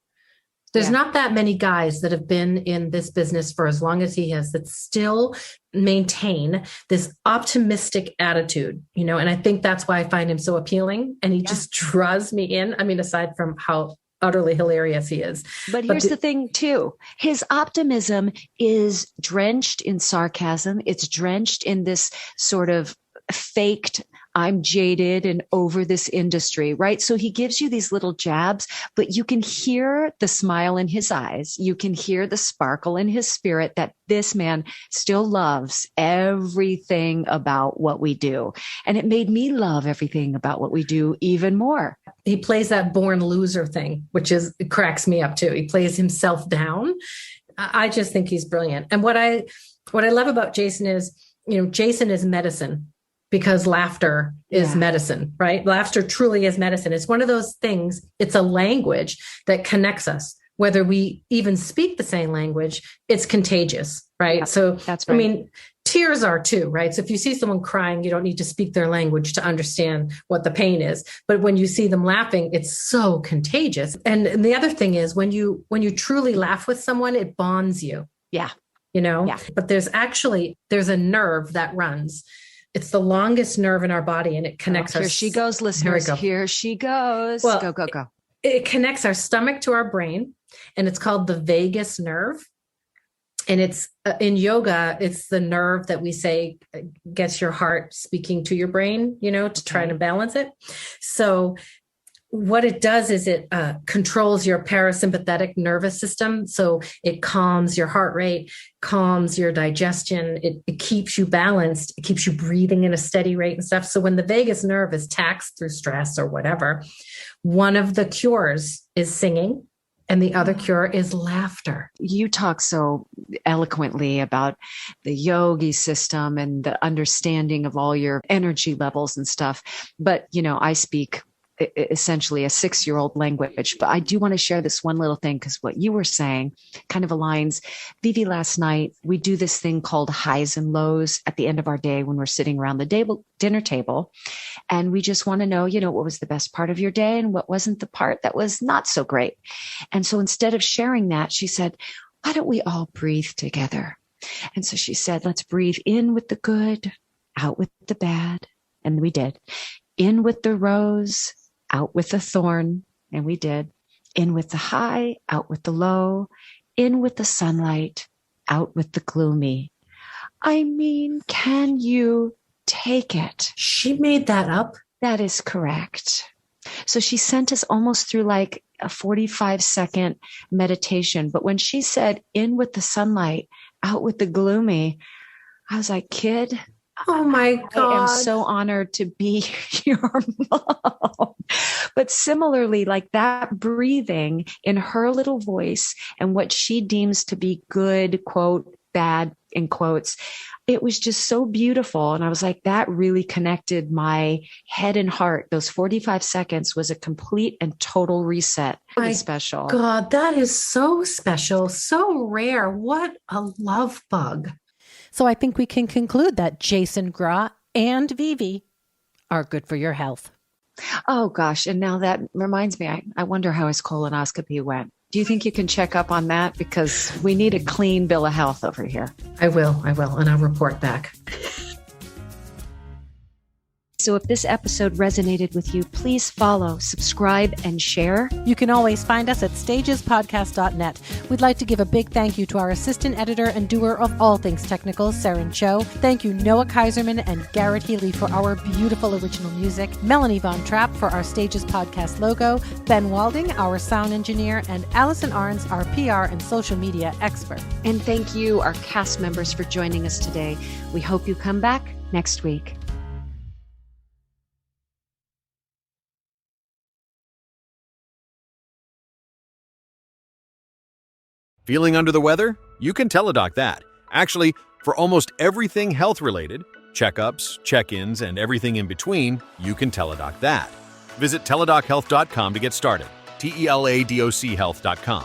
[SPEAKER 2] There's not that many guys that have been in this business for as long as he has that still maintain this optimistic attitude, and I think that's why I find him so appealing. And he just draws me in. I mean, aside from how utterly hilarious he is.
[SPEAKER 1] But here's the thing, too. His optimism is drenched in sarcasm. It's drenched in this sort of faked, I'm jaded and over this industry, right? So he gives you these little jabs, but you can hear the smile in his eyes. You can hear the sparkle in his spirit that this man still loves everything about what we do. And it made me love everything about what we do even more.
[SPEAKER 2] He plays that born loser thing, it cracks me up too. He plays himself down. I just think he's brilliant. And what I love about Jason is, Jason is medicine. Because laughter is medicine, right? Laughter truly is medicine. It's one of those things, it's a language that connects us. Whether we even speak the same language, it's contagious, right?
[SPEAKER 1] Yeah,
[SPEAKER 2] so,
[SPEAKER 1] that's right.
[SPEAKER 2] I mean, tears are too, right? So if you see someone crying, you don't need to speak their language to understand what the pain is. But when you see them laughing, it's so contagious. And the other thing is when you truly laugh with someone, it bonds you.
[SPEAKER 1] Yeah.
[SPEAKER 2] Yeah. But there's a nerve that runs. It's the longest nerve in our body, and it connects
[SPEAKER 1] Here she goes, listeners. Here she goes.
[SPEAKER 2] Well,
[SPEAKER 1] go.
[SPEAKER 2] It connects our stomach to our brain, and it's called the vagus nerve. And it's in yoga, it's the nerve that we say gets your heart speaking to your brain, to try to balance it. So what it does is it controls your parasympathetic nervous system. So it calms your heart rate, calms your digestion. It keeps you balanced. It keeps you breathing in a steady rate and stuff. So when the vagus nerve is taxed through stress or whatever, one of the cures is singing. And the other cure is laughter.
[SPEAKER 1] You talk so eloquently about the yogi system and the understanding of all your energy levels and stuff. But, I speak essentially a 6-year-old language. But I do want to share this one little thing because what you were saying kind of aligns. Vivi, last night, we do this thing called highs and lows at the end of our day when we're sitting around the dinner table. And we just want to know, what was the best part of your day and what wasn't the part that was not so great. And so instead of sharing that, she said, why don't we all breathe together? And so she said, let's breathe in with the good, out with the bad. And we did. In with the rose, out with the thorn. And we did. In with the high, out with the low. In with the sunlight, out with the gloomy. I mean, can you take it?
[SPEAKER 2] She made that up.
[SPEAKER 1] That is correct. So she sent us almost through like a 45-second meditation. But when she said, in with the sunlight, out with the gloomy, I was like, kid,
[SPEAKER 2] oh my God.
[SPEAKER 1] I am so honored to be your mom. But similarly, like that breathing in her little voice and what she deems to be good, quote, bad in quotes, it was just so beautiful. And I was like, that really connected my head and heart. Those 45 seconds was a complete and total reset. It was special.
[SPEAKER 2] God, that is so special. So rare. What a love bug.
[SPEAKER 6] So I think we can conclude that Jason Graae and Vivi are good for your health.
[SPEAKER 1] Oh, gosh. And now that reminds me, I wonder how his colonoscopy went. Do you think you can check up on that? Because we need a clean bill of health over here.
[SPEAKER 2] I will. And I'll report back.
[SPEAKER 1] So if this episode resonated with you, please follow, subscribe, and share.
[SPEAKER 6] You can always find us at stagespodcast.net. We'd like to give a big thank you to our assistant editor and doer of all things technical, Saren Cho. Thank you, Noah Kaiserman and Garrett Healy for our beautiful original music, Melanie Von Trapp for our Stages Podcast logo, Ben Walding, our sound engineer, and Allison Arns, our PR and social media expert.
[SPEAKER 1] And thank you, our cast members, for joining us today. We hope you come back next week.
[SPEAKER 7] Feeling under the weather? You can teledoc that. Actually, for almost everything health-related, checkups, check-ins, and everything in between, you can teledoc that. Visit teledochealth.com to get started. TELADOC health.com.